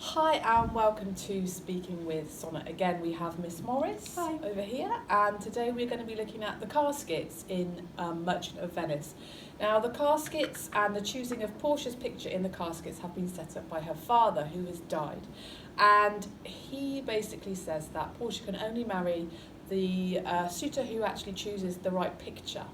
Hi and welcome to Speaking with Sonnet. Again, we have Miss Morris over here, and today we're going to be looking at the caskets in Merchant of Venice. Now, the caskets and the choosing of Portia's picture in the caskets have been set up by her father, who has died. And he basically says that Portia can only marry the suitor who actually chooses the right picture.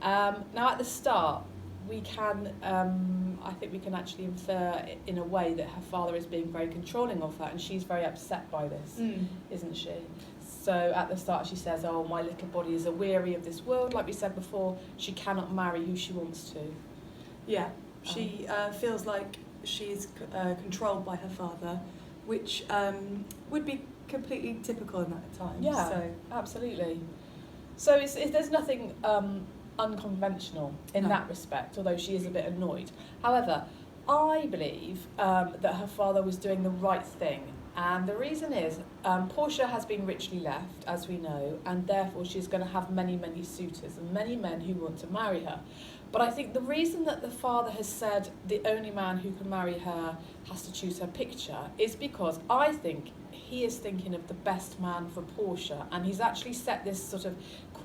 Now, at the start, we can, I think we can actually infer in a way that her father is being very controlling of her, and she's very upset by this, isn't she? So at the start she says, oh, my little body is aweary of this world, like we said before, she cannot marry who she wants to. Yeah, she feels like she's controlled by her father, which would be completely typical in that time. Yeah, so. Absolutely. So there's nothing unconventional in that respect, although she is a bit annoyed. However, I believe that her father was doing the right thing, and the reason is Portia has been richly left, as we know, and therefore she's going to have many suitors and many men who want to marry her. But I think the reason that the father has said the only man who can marry her has to choose her picture is because I think he is thinking of the best man for Portia, and he's actually set this sort of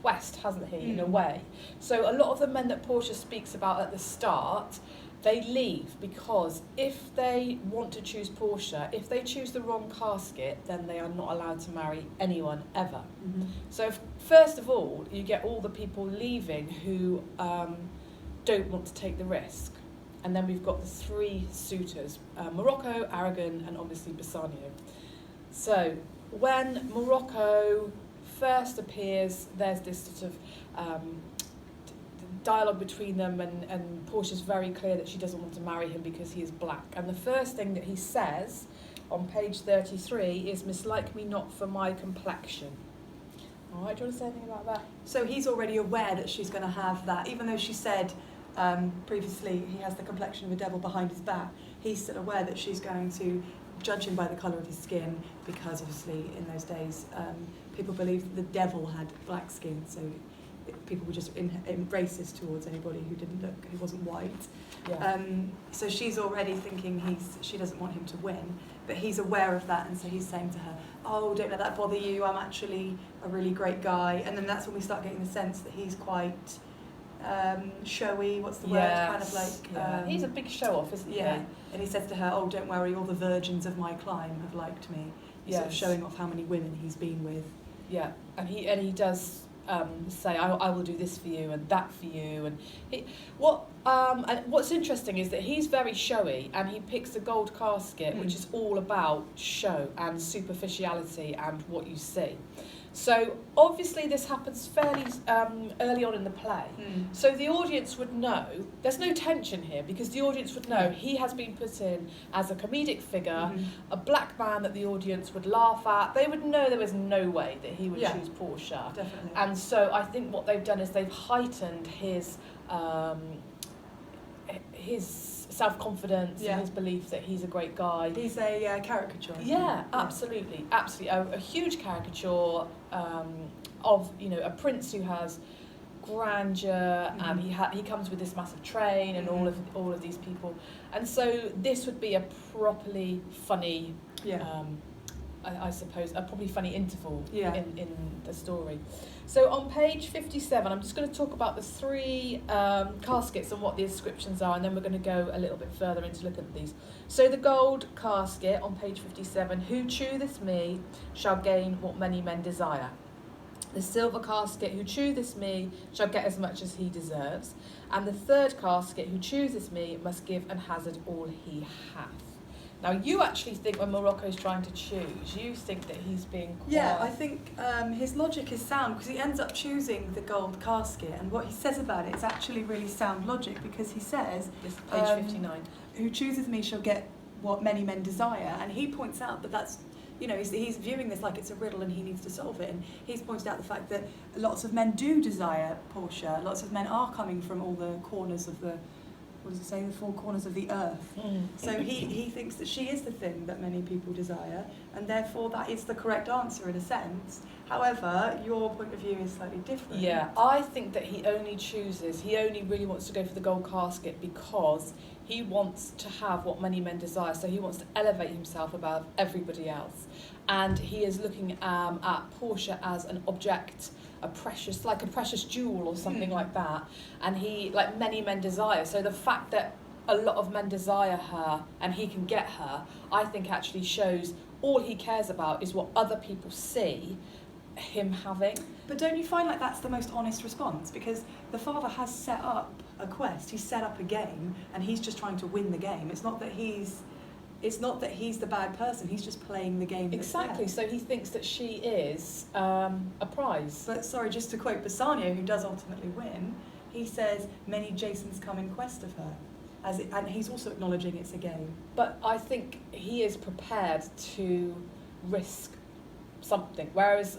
quest, hasn't he, in a way. So a lot of the men that Portia speaks about at the start, they leave because if they want to choose Portia, if they choose the wrong casket, then they are not allowed to marry anyone ever. So first of all, you get all the people leaving who don't want to take the risk. And then we've got the three suitors, Morocco, Aragon, and obviously Bassanio. So when Morocco first appears, there's this sort of dialogue between them, and Portia's very clear that she doesn't want to marry him because he is black. And the first thing that he says on page 33 is, mislike me not for my complexion. All right, do you want to say anything about that? So he's already aware that she's going to have that, even though she said previously he has the complexion of a devil behind his back. He's still aware that she's going to judge him by the colour of his skin, because obviously in those days people believed that the devil had black skin, so people were just racist towards anybody who wasn't white. Yeah. So she's already thinking she doesn't want him to win, but he's aware of that, and so he's saying to her, oh, don't let that bother you, I'm actually a really great guy. And then that's when we start getting the sense that he's quite showy, what's the word, kind of like... he's a big show-off, isn't he? Yeah, and he says to her, oh, don't worry, all the virgins of my clime have liked me. He's sort of showing off how many women he's been with. Yeah, and he does say, I will do this for you and that for you. And what's interesting is that he's very showy, and he picks a gold casket, which is all about show and superficiality and what you see. So obviously this happens fairly early on in the play. So the audience would know, there's no tension here, because the audience would know he has been put in as a comedic figure, a black man that the audience would laugh at. They would know there was no way that he would choose Portia. Definitely. And so I think what they've done is they've heightened his self-confidence and his belief that he's a great guy. He's a caricature. Yeah, absolutely. A huge caricature of, a prince who has grandeur, and he comes with this massive train and all of these people, and so this would be a properly funny, I suppose, a probably funny interval in the story. So on page 57, I'm just going to talk about the three caskets and what the inscriptions are, and then we're going to go a little bit further into looking at these. So the gold casket on page 57, who chooseth me shall gain what many men desire. The silver casket, who chooseth me shall get as much as he deserves. And the third casket, who chooseth me must give and hazard all he hath. Now, you actually think when Morocco's trying to choose, you think that he's being quite... Yeah, I think his logic is sound, because he ends up choosing the gold casket, and what he says about it is actually really sound logic, because he says... This is page 59. Who chooseth me shall get what many men desire, and he points out that that's... he's viewing this like it's a riddle and he needs to solve it, and he's pointed out the fact that lots of men do desire Portia. Lots of men are coming from all the corners of the what does it say, the four corners of the earth. So he thinks that she is the thing that many people desire, and therefore that is the correct answer in a sense. However, your point of view is slightly different. Yeah, I think that he only really wants to go for the gold casket because he wants to have what many men desire. So he wants to elevate himself above everybody else. And he is looking at Portia as an object, like a precious jewel or something like that. And he, like many men desire. So the fact that a lot of men desire her and he can get her, I think actually shows all he cares about is what other people see him having. But don't you find like that's the most honest response? Because the father has set up a quest, he's set up a game, and he's just trying to win the game. It's not that he's the bad person, he's just playing the game. Exactly, so he thinks that she is a prize. But sorry, just to quote Bassanio, who does ultimately win, he says, many Jasons come in quest of her. And he's also acknowledging it's a game. But I think he is prepared to risk something, whereas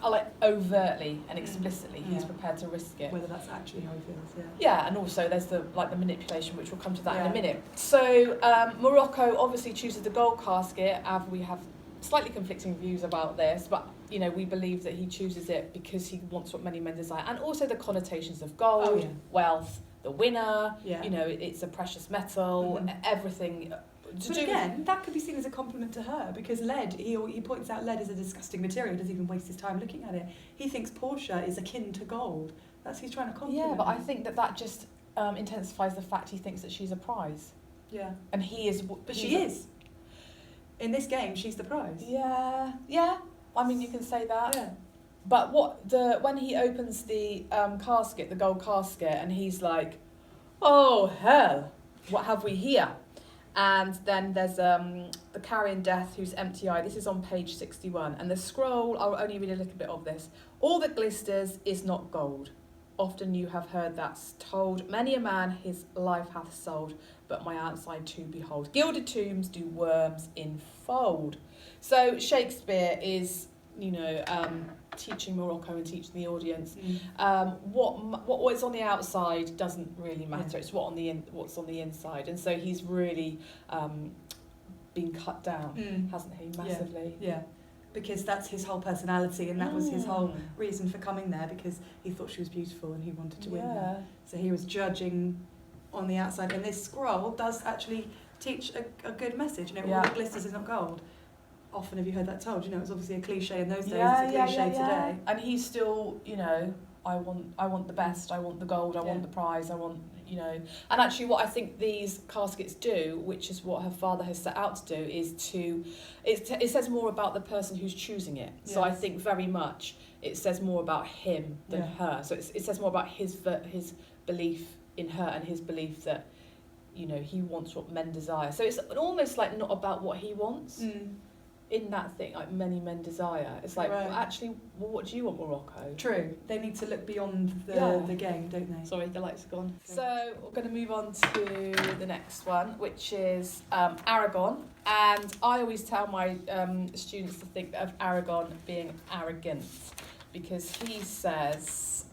like overtly and explicitly he's prepared to risk it. Whether that's actually how he feels, Yeah, and also there's the manipulation, which we'll come to that in a minute. So Morocco obviously chooses the gold casket, and we have slightly conflicting views about this, but we believe that he chooses it because he wants what many men desire, and also the connotations of gold, wealth, the winner, it's a precious metal, everything. But again, that could be seen as a compliment to her, because lead, he points out lead is a disgusting material, he doesn't even waste his time looking at it. He thinks Portia is akin to gold. He's trying to compliment. Yeah, but I think that just intensifies the fact he thinks that she's a prize. Yeah. And he is... But she is. In this game, she's the prize. Yeah. I mean, you can say that. Yeah. But when he opens the casket, the gold casket, and he's like, oh, hell, what have we here? And then there's the carrion death who's empty-eyed. This is on page 61. And the scroll, I'll only read a little bit of this. All that glisters is not gold. Often you have heard that's told. Many a man his life hath sold, but my outside too behold. Gilded tombs do worms enfold. So Shakespeare is, teaching Morocco and teaching the audience. What's on the outside doesn't really matter. It's what's on the inside, and so he's really been cut down, hasn't he? Massively. Yeah. Because that's his whole personality, and that was his whole reason for coming there, because he thought she was beautiful and he wanted to win her. So he was judging on the outside, and this scroll does actually teach a good message. All that glisters is not gold. Often have you heard that told? It's obviously a cliche in those days. It's a cliche today. And he's still, I want the best. I want the gold. I want the prize. I want, And actually, what I think these caskets do, which is what her father has set out to do, is it says more about the person who's choosing it. So I think very much it says more about him than her. So it says more about his belief in her and his belief that, he wants what men desire. So it's almost like not about what he wants. In that thing, like many men desire. It's like, what do you want, Morocco? True. They need to look beyond the game, don't they? Sorry, the lights are gone. So we're going to move on to the next one, which is Aragon. And I always tell my students to think of Aragon being arrogant, because he says,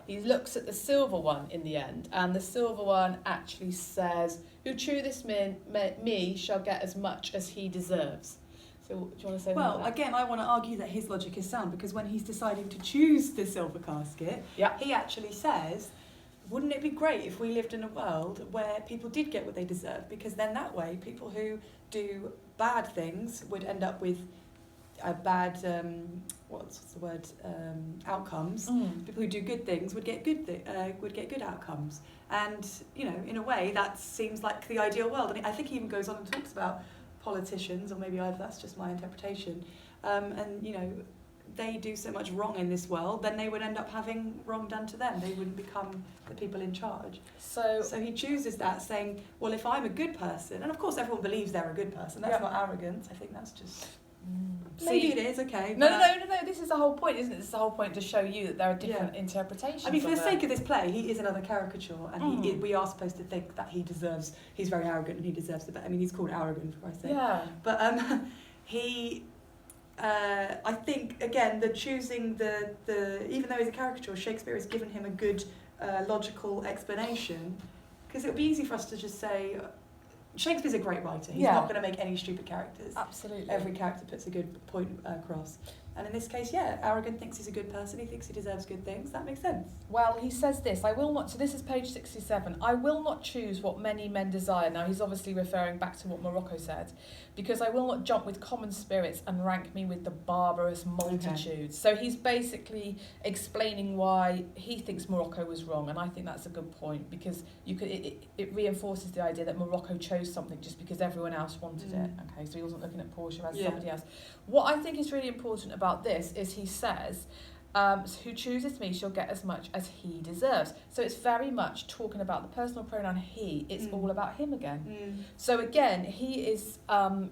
he looks at the silver one in the end, and the silver one actually says, who chew this me shall get as much as he deserves. So do you want to say Well, again, I want to argue that his logic is sound, because when he's deciding to choose the silver casket, he actually says, wouldn't it be great if we lived in a world where people did get what they deserve? Because then that way, people who do bad things would end up with bad, outcomes. People who do good things would get good outcomes. And, in a way, that seems like the ideal world. And I think he even goes on and talks about politicians, or maybe that's just my interpretation, and they do so much wrong in this world, then they would end up having wrong done to them. They wouldn't become the people in charge. So he chooses that, saying, well, if I'm a good person, and of course everyone believes they're a good person, that's not arrogance. I think that's just... Maybe it is, okay. No, this is the whole point, isn't it? This is the whole point, to show you that there are different interpretations. I mean, for the sake of this play, he is another caricature, and we are supposed to think that he's very arrogant and he deserves the best. I mean, he's called arrogant, for Christ's sake. Yeah. But I think, again, the choosing even though he's a caricature, Shakespeare has given him a good logical explanation, Because it would be easy for us to just say, Shakespeare's a great writer. He's Yeah. not going to make any stupid characters. Absolutely. Every character puts a good point across. And in this case, yeah, Aragon thinks he's a good person. He thinks he deserves good things. That makes sense. Well, he says this, I will not, so this is page 67, I will not choose what many men desire. Now, he's obviously referring back to what Morocco said, because I will not jump with common spirits and rank me with the barbarous multitudes. So he's basically explaining why he thinks Morocco was wrong, and I think that's a good point, because you could it reinforces the idea that Morocco chose something just because everyone else wanted it. Okay, so he wasn't looking at Portia as somebody else. What I think is really important about this is he says, who chooses me shall get as much as he deserves. So it's very much talking about the personal pronoun he. It's all about him again. So again, he is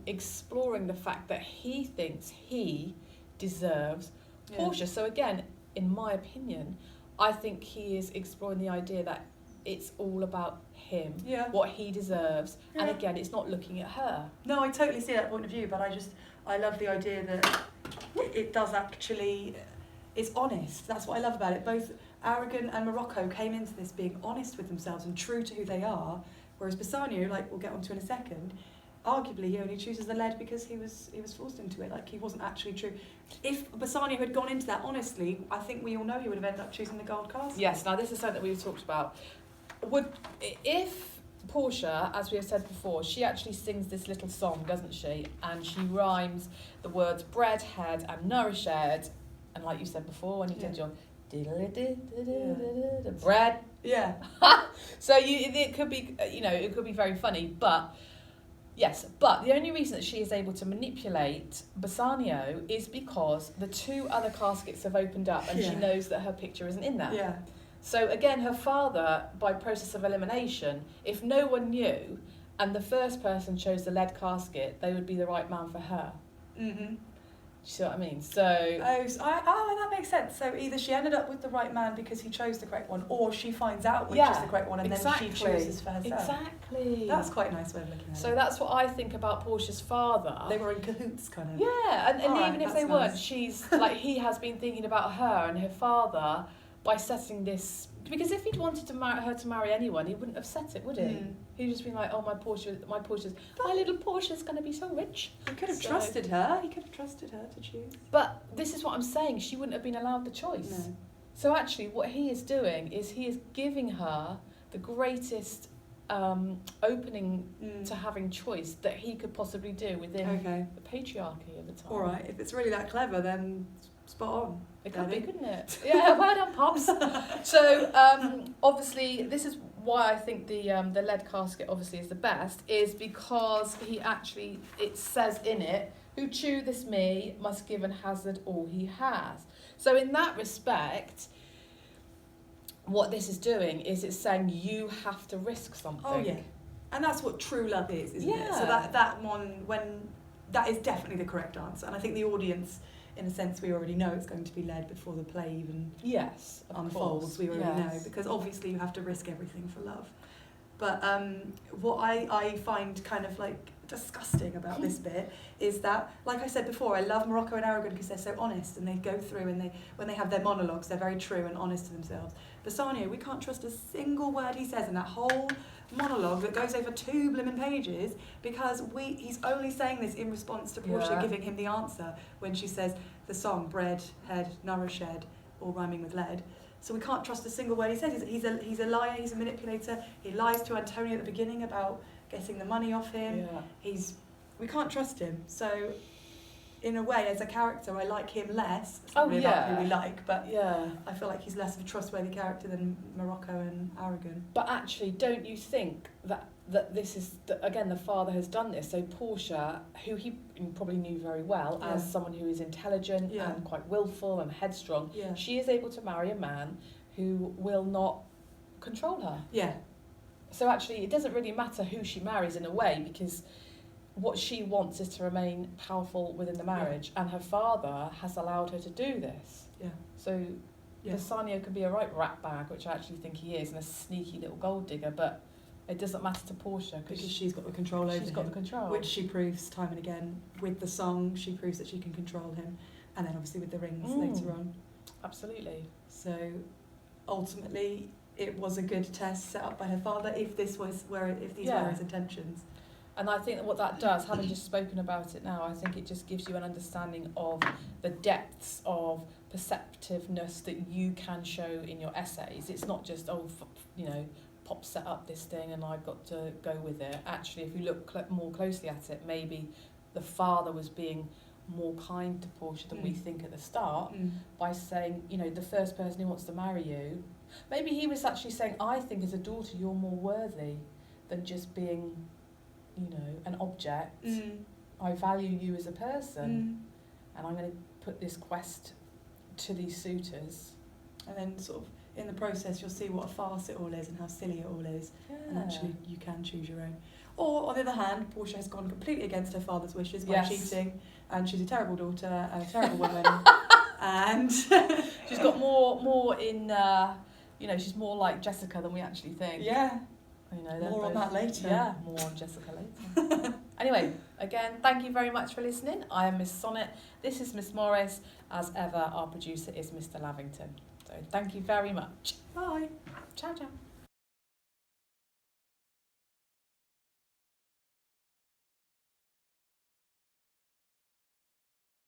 exploring the fact that he thinks he deserves Portia. So again, in my opinion, I think he is exploring the idea that it's all about him, what he deserves. And again, it's not looking at her. No, I totally see that point of view, but I love the idea that it does actually, it's honest. That's what I love about it. Both Aragon and Morocco came into this being honest with themselves and true to who they are, whereas Bassanio, like we'll get onto in a second, arguably he only chooses the lead because he was forced into it. Like he wasn't actually true. If Bassanio had gone into that honestly, I think we all know he would have ended up choosing the gold castle. Yes, now this is something that we've talked about. If Portia, as we have said before, she actually sings this little song, doesn't she? And she rhymes the words bread, head and nourished, and like you said before when you did your bread. Yeah. So it could be, it could be very funny, but yes, but the only reason that she is able to manipulate Bassanio is because the two other caskets have opened up and she knows that her picture isn't in there. Yeah. So again, her father, by process of elimination, if no one knew and the first person chose the lead casket, they would be the right man for her. Mm-hmm. Do you see what I mean? So that makes sense. So either she ended up with the right man because he chose the correct one, or she finds out which is the correct one and then she chooses for herself. Exactly. That's quite a nice way of looking at it. So that's what I think about Portia's father. They were in cahoots, kind of. Yeah, and even if they weren't, nice. she's like, he has been thinking about her and her father by setting this, because if he'd wanted to her to marry anyone, he wouldn't have set it, would he? He'd just been like, oh, my little Portia's going to be so rich. He could have trusted her. He could have trusted her to choose. But this is what I'm saying. She wouldn't have been allowed the choice. No. So actually, what he is doing is he is giving her the greatest opening to having choice that he could possibly do within the patriarchy of the time. All right. If it's really that clever, then spot on. It could be, couldn't it? Yeah, well done, Pops. So, obviously, this is why I think the lead casket obviously is the best, is because it says in it, who chew this me must give and hazard all he has. So in that respect, what this is doing is it's saying you have to risk something. Oh, yeah. And that's what true love is, isn't it? So that one, that is definitely the correct answer. And I think the audience, in a sense, we already know it's going to be led before the play even unfolds. We already know, because obviously you have to risk everything for love. But what I find kind of like disgusting about this bit is that, like I said before, I love Morocco and Aragon because they're so honest and they go through and when they have their monologues, they're very true and honest to themselves. Bassanio, we can't trust a single word he says in that whole monologue that goes over 2 blooming pages, because he's only saying this in response to Portia giving him the answer when she says the song bread, head, nourished, all rhyming with lead. So we can't trust a single word he says. He's a liar, he's a manipulator. He lies to Antonio at the beginning about getting the money off him. We can't trust him. So in a way, as a character, I like him less. It's not really about who we like, but I feel like he's less of a trustworthy character than Morocco and Aragon. But actually, don't you think that this is, again, the father has done this? So Portia, who he probably knew very well as someone who is intelligent and quite willful and headstrong, she is able to marry a man who will not control her. Yeah. So actually, it doesn't really matter who she marries in a way, because what she wants is to remain powerful within the marriage, and her father has allowed her to do this. Yeah. So Bassanio could be a right rat bag, which I actually think he is, and a sneaky little gold digger, but it doesn't matter to Portia because she's got the control over him. She's got the control. Which she proves time and again. With the song, she proves that she can control him, and then obviously with the rings later on. Absolutely. So ultimately, it was a good test set up by her father if these were his intentions. And I think that what that does, having just spoken about it now, I think it just gives you an understanding of the depths of perceptiveness that you can show in your essays. It's not just, Pop set up this thing and I've got to go with it. Actually, if you look more closely at it, maybe the father was being more kind to Portia than we think at the start by saying, the first person who wants to marry you, maybe he was actually saying, I think as a daughter you're more worthy than just being, an object. I value you as a person, and I'm going to put this quest to these suitors. And then sort of in the process you'll see what a farce it all is and how silly it all is, and actually you can choose your own. Or on the other hand, Portia has gone completely against her father's wishes by cheating, and she's a terrible daughter and a terrible woman, and she's got more in she's more like Jessica than we actually think. More on that later. Yeah, more on Jessica later. Anyway, again, thank you very much for listening. I am Miss Sonnet. This is Miss Morris. As ever, our producer is Mr. Lavington. So thank you very much. Bye. Ciao, ciao.